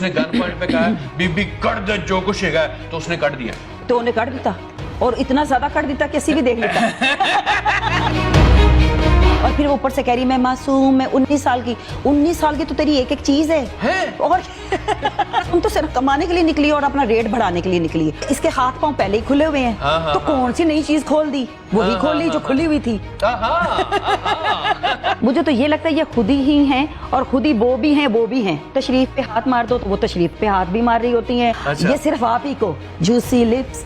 उसने gun point पे कहा बीबी कर दे जो कुछ है, तो उसने कर दिया, तो उन्हें कर देता और इतना ज्यादा कर देता कि किसी भी देख लेता। और फिर ऊपर से कह रही मैं मासूम, मैं 19 साल की। 19 साल की तो तेरी एक एक चीज है और तुम तो सिर्फ कमाने के लिए निकली और अपना रेट बढ़ाने के लिए निकली है। इसके हाथ पांव पहले ही खुले हुए हैं, तो कौन सी नई चीज खोल दी? वही खोल ली जो खुली हुई थी। मुझे तो ये लगता है ये खुद ही हैं और खुद ही वो भी हैं, वो भी हैं। तशरीफ पे हाथ मार दो तो वो तशरीफ पे हाथ भी मार रही होती हैं। अच्छा। ये सिर्फ आप ही को juicy lips.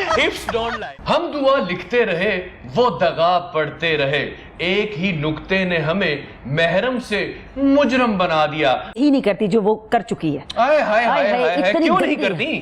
Hips don't lie। हम दुआ लिखते रहे वो दगा पढ़ते रहे, एक ही नुक्ते ने हमें महरम से मुजरम बना दिया। ही नहीं करती जो वो कर चुकी है। हाय हाय हाय हाय, क्यों नहीं करती?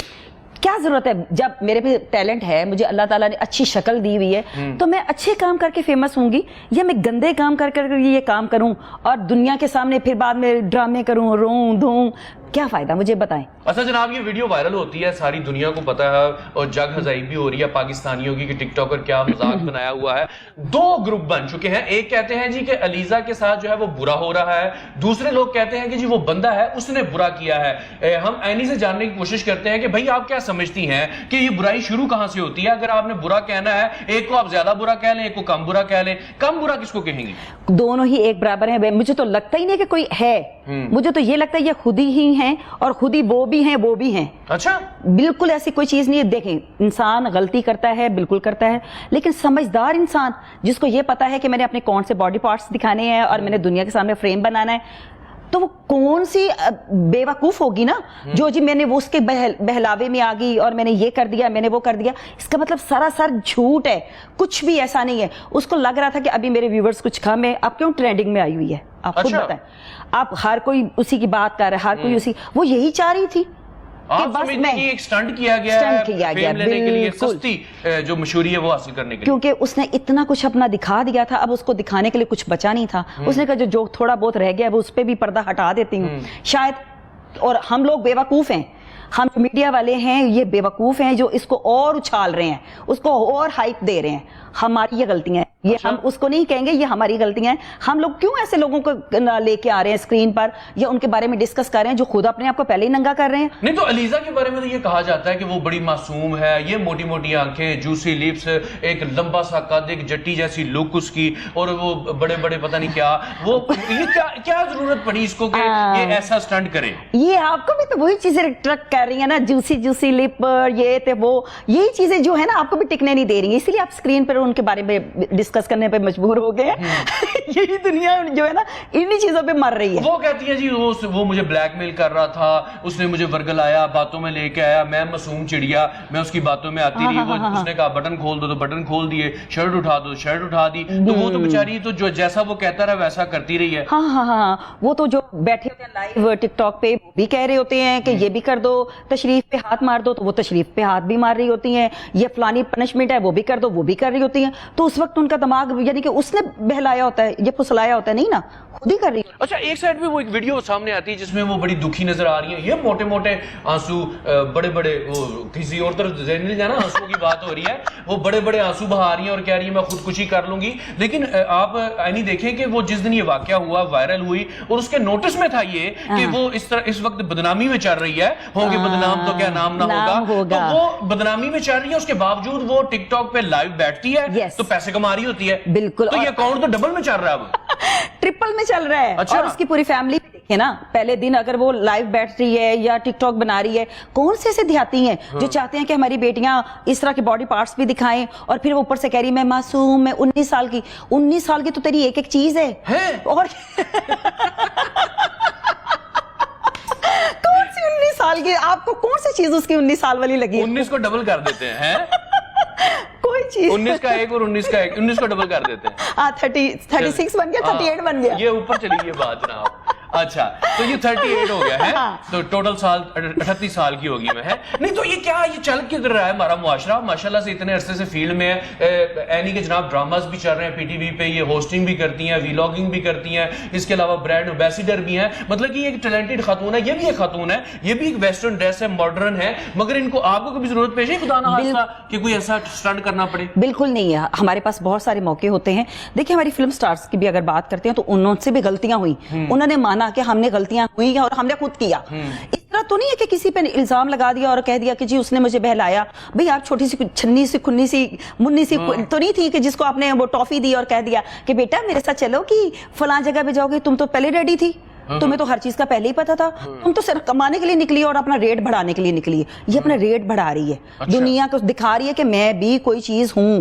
क्या जरूरत है? जब मेरे पे टैलेंट है, मुझे अल्लाह ताला ने अच्छी शक्ल दी हुई है, तो मैं अच्छे काम करके फेमस होंगी या मैं गंदे काम कर कर ये काम करूं और दुनिया के सामने फिर बाद में ड्रामे करूं, रोऊं धोऊं? क्या फायदा? मुझे बताएं। अच्छा जनाब, ये वीडियो वायरल होती है, सारी दुनिया को पता है और जग हजाई भी हो रही है पाकिस्तानियों की कि टिकटॉकर क्या मजाक बनाया हुआ है। दो ग्रुप बन चुके हैं, एक कहते हैं जी कि अलीजा के साथ जो है वो बुरा हो रहा है, दूसरे लोग कहते हैं कि जी वो बंदा है उसने बुरा किया है। हम ऐनी से जानने की कोशिश करते हैं कि भाई आप क्या समझती हैं कि ये बुराई शुरू कहां से होती है? अगर आपने बुरा कहना है, एक को आप ज्यादा बुरा कह लें, एक को कम बुरा कह लें, कम बुरा किसको कहेंगे? दोनों ही एक बराबर हैं। मुझे तो लगता ही नहीं कि कोई है, मुझे तो ये लगता है ये खुद ही हैं और खुद ही वो भी हैं, वो भी हैं। अच्छा, बिल्कुल ऐसी कोई चीज नहीं है। देखें, इंसान गलती करता है, बिल्कुल करता है, लेकिन समझदार इंसान जिसको ये पता है कि मैंने अपने कौन से बॉडी पार्ट्स दिखाने हैं और मैंने दुनिया के सामने फ्रेम बनाना है, तो वो कौन सी बेवकूफ होगी ना जो जी मैंने वो उसके बहलावे में आ गई और मैंने ये कर दिया, मैंने वो कर दिया। इसका मतलब सरासर झूठ है, कुछ भी ऐसा नहीं है। उसको लग रहा था कि अभी मेरे व्यूवर्स कुछ कम है, अब क्यों ट्रेंडिंग में आई हुई है? आप खुद बताएं। आप हर कोई उसी की बात कर रहा है, हर कोई उसी, वो यही चाह रही थी आप समझते हैं कि एक स्टंट किया गया है फेम लेने के लिए, सस्ती जो मशहूरी है वो हासिल करने के लिए, क्योंकि उसने इतना कुछ अपना दिखा दिया था, अब उसको दिखाने के लिए कुछ बचा नहीं था। उसने कहा जो थोड़ा बहुत रह गया वो उस पर भी पर्दा हटा देती हूँ शायद। और हम लोग बेवकूफ हैं, हम मीडिया वाले हैं ये बेवकूफ हैं जो इसको और उछाल रहे हैं, उसको और हाइप दे रहे हैं। हमारी ये गलतियां हैं, ये हम उसको नहीं कहेंगे, ये हमारी गलतियां हैं। हम लोग क्यों ऐसे लोगों को लेके आ रहे हैं स्क्रीन पर या उनके बारे में डिस्कस कर रहे हैं जो खुद अपने आप को पहले ही नंगा कर रहे हैं? नहीं तो अलीजा के बारे में तो ये कहा जाता है कि वो बड़ी मासूम है, ये मोटी मोटी आंखें, जूसी लिप्स, एक लंबा सा कद, एक जट्टी जैसी लुक उसकी, और वो बड़े बड़े पता नहीं क्या, वो ये क्या जरूरत पड़ी इसको कि ये ऐसा स्टंट करे? ये आपको भी तो वही चीजें ट्रक कर रही है ना, जूसी जूसी लिप, ये थे वो, यही चीजें जो है ना आपको भी टिकने नहीं दे रही है, इसलिए आप स्क्रीन पर उनके बारे में डिस्कस करने पे मजबूर हो गए हैं। यही दुनिया जो है ना इन्हीं चीजों पे मर रही है। वो कहती है जी वो मुझे ब्लैकमेल कर रहा था, उसने मुझे वर्गलाया, बातों में लेके आया, मैं मासूम चिड़िया, मैं उसकी बातों में आती रही, वो उसने कहा बटन खोल दो तो बटन खोल दिए, शर्ट उठा दो शर्ट उठा दी, तो वो तो बेचारी तो जो जैसा वो कहता रहा वैसा करती रही है। हाँ, वो तो जो बैठे होते हैं लाइव टिकटॉक पे भी कह रहे होते हैं कि ये भी कर दो, तशरीफ पे हाथ मार दो, तो वो तशरीफ पे हाथ भी मार रही होती हैं, ये फलानी पनिशमेंट है वो भी कर दो, वो भी कर रही होती हैं। तो उस वक्त उनका दिमाग यानी कि उसने बहलाया होता है, ये फुसलाया होता है, नहीं ना, खुद ही कर रही है। अच्छा, एक साइड पे वो एक वीडियो सामने आती है जिसमें वो बड़ी दुखी नजर आ रही है, ये मोटे मोटे आंसू, बड़े बड़े, वो किसी और तरफ नहीं जाना, आंसू की बात हो रही है, वो बड़े बड़े आंसू बहा रही है और कह रही है मैं खुदकुशी कर लूंगी। लेकिन आप नहीं देखें कि वो जिस दिन ये वाकया हुआ, वायरल हुई और उसके नोटिस में था ये कि वो इस वक्त बदनामी में चल रही है, होंगे बदनाम तो क्या नाम ना होगा, तो वो बदनामी में चल रही है, उसके बावजूद वो टिकटॉक पे लाइव बैठती है, तो पैसे कमा रही होती है। बिल्कुल, तो ये अकाउंट तो डबल में चल रहा है, अब ट्रिपल में चल रहा है। अच्छा। और उसकी पूरी फैमिली देखे ना, पहले दिन अगर वो लाइव बैठ रही है या टिकटॉक बना रही है, कौन से देहाती हैं जो चाहते हैं कि हमारी बेटियां इस तरह के बॉडी पार्ट्स भी दिखाएं, और फिर ऊपर से कह रही मैं मासूम, मैं 19 साल की। 19 साल की तो तेरी एक एक चीज है? और कौन सी 19 साल की? आपको कौन सी चीज उसकी 19 साल वाली लगी? 19 को डबल कर देते हैं कोई चीज 19 का एक और 19 का एक, 19 को डबल कर देते हैं। 36 बन गया, 38 बन गया। ये ऊपर चली ये बात जनाब। अच्छा, तो ये 38 हो गया है, तो टोटल साल 38 साल की होगी मैं, है नहीं? तो ये क्या, ये चल किधर रहा है हमारा मुआशरा? माशाल्लाह से इतने अरसे से फील्ड में है, एनी के जनाब ड्रामास भी चल रहे हैं पीटीवी पे, ये होस्टिंग भी करती हैं, व्लॉगिंग भी करती हैं, इसके अलावा ब्रांड एम्बेसिडर भी हैं। मतलब कि ये एक टैलेंटेड खातून है, ये भी एक खातून है, ये भी एक वेस्टर्न ड्रेस है, मॉडर्न है, मगर इनको आपको कभी जरूरत पेश है खुदा ना खास्ता कि कोई ऐसा स्टंट करना पड़े? बिल्कुल नहीं है, हमारे पास बहुत सारे मौके होते हैं। देखिए हमारी फिल्म स्टार्स की भी अगर बात करते हैं तो उनसे भी गलतियां हुई, उन्होंने माना बना के हमने गलतियां हुई हैं और हमने खुद किया। इस तरह तो नहीं है कि किसी पे इल्जाम लगा दिया और कह दिया कि जी उसने मुझे बहलाया। भाई आप छोटी सी छन्नी सी खुन्नी सी मुन्नी सी तो नहीं थी कि जिसको आपने वो टॉफी दी और कह दिया कि बेटा मेरे साथ चलो कि फलां जगह पे जाओगे, तुम तो पहले रेडी थी, तुम्हें तो हर चीज का पहले ही पता था, तुम तो सिर्फ कमाने के लिए निकली और अपना रेट बढ़ाने के लिए निकली। ये अपना रेट बढ़ा रही है, दुनिया को दिखा रही है कि मैं भी कोई चीज हूँ।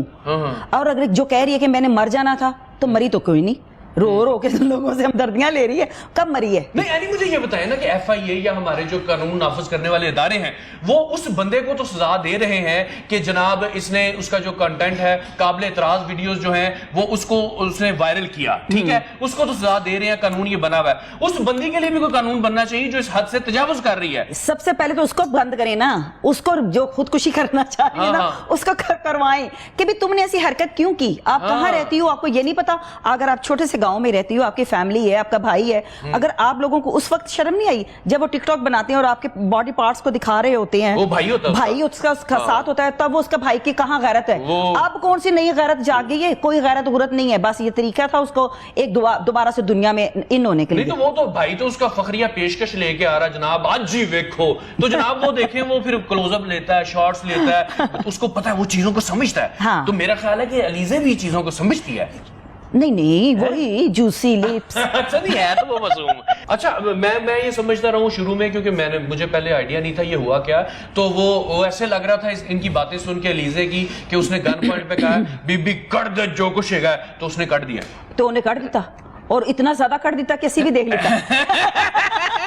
और अगर जो कह रही है कि मैंने मर जाना था, तो मरी तो कोई नहीं, रो रो के लोगों से हमदर्दियां ले रही है, कब मरी है? नहीं यानी मुझे ये बताएं ना कि FIA या हमारे जो कानून नाफिज करने वाले इदारे हैं वो उस बंदे को तो सजा दे रहे हैं कि जनाब इसने उसका जो कंटेंट है, काबिल एतराज वीडियोस जो हैं वो उसने वायरल किया, ठीक है, उसको तो सजा दे रहे हैं, कानून ये बना हुआ है। उस बंदी के लिए भी कोई कानून बनना चाहिए जो इस हद से तजावुज कर रही है। सबसे पहले तो उसको बंद करें ना, उसको जो खुदकुशी करना चाह रही है ना उसको करवाएं कि भी तुमने ऐसी हरकत क्यों की, आप कहाँ रहती हो, आपको ये नहीं पता। अगर आप छोटे से गांव में रहती हो, आपकी फैमिली है, आपका भाई है, अगर आप लोगों को उस वक्त शर्म नहीं आई जब वो टिकटॉक बनाते हैं और आपके बॉडी पार्ट्स को दिखा रहे होते हैं, वो भाई होता है, भाई उसका साथ होता है, तब वो उसका भाई की कहाँ गैरत है? अब कौन सी नई गैरत जाग गई है? कोई गैरत गुरत नहीं है, बस ये तरीका था उसको एक दोबारा से दुनिया में इन होने के लिए। नहीं तो वो तो भाई तो उसका फखरिया पेशकश लेके आ रहा जनाब, आज ही देखो तो जनाब वो देखें, वो फिर क्लोजअप लेता है, शॉर्ट्स लेता है, उसको पता है, वो चीजों को समझता है। हाँ। तो मेरा ख्याल है कि अलीज़े भी चीजों को समझती है। नहीं वही जूसी लिप्स। अच्छा नहीं है तो वो मासूम। अच्छा मैं ये समझता रहा हूँ शुरू में, क्योंकि मुझे पहले आइडिया नहीं था ये हुआ क्या, तो वो ऐसे लग रहा था इनकी बातें सुन के अलीज़े की कि उसने गन पॉइंट पे कहा बीबी कर दे जो कुछ है, तो उसने कर दिया, तो उन्हें कर देता और इतना ज्यादा कर देता किसी भी देख लेता।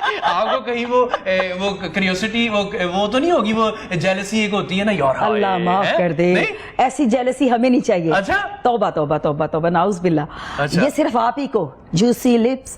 आपको कहीं वो क्यूरियोसिटी वो तो नहीं होगी, वो जेलसी एक होती है ना यार, अल्लाह माफ कर दे, ऐसी जेलसी हमें नहीं चाहिए। अच्छा तौबा तौबा तौबा तौबा नाउज़ बिल्लाह। अच्छा। ये सिर्फ आप ही को juicy lips.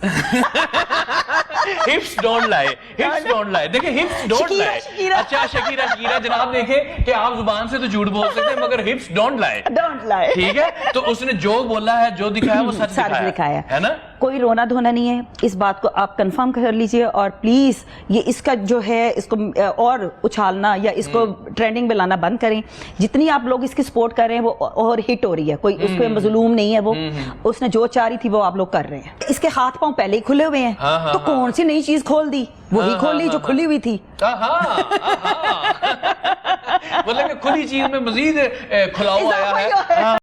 हिप्स don't lie, हिप्स don't lie, देखिए हिप्स डोंट लाई। अच्छा शकीरा जनाब देखें कि आप जुबान से तो झूठ बोल सकते हैं मगर हिप्स डोंट लाई, डोंट लाई, ठीक है। तो उसने जो बोला है, जो दिखाया वो सच दिखाया है ना, कोई रोना धोना नहीं है। इस बात को आप कंफर्म कर लीजिए और प्लीज ये इसका जो है इसको और उछालना या इसको ट्रेंडिंग में लाना बंद करें। जितनी आप लोग इसकी सपोर्ट कर रहे हैं वो और हिट हो रही है, कोई उसको मजलूम नहीं है, वो उसने जो चाह रही थी वो आप लोग कर रहे हैं। इसके हाथ पांव पहले ही खुले हुए हैं, तो कौन सी नई चीज खोल दी? वही खोल ली जो खुली हुई थी। मतलब खुली चीज में मजीद खुलाव आया है।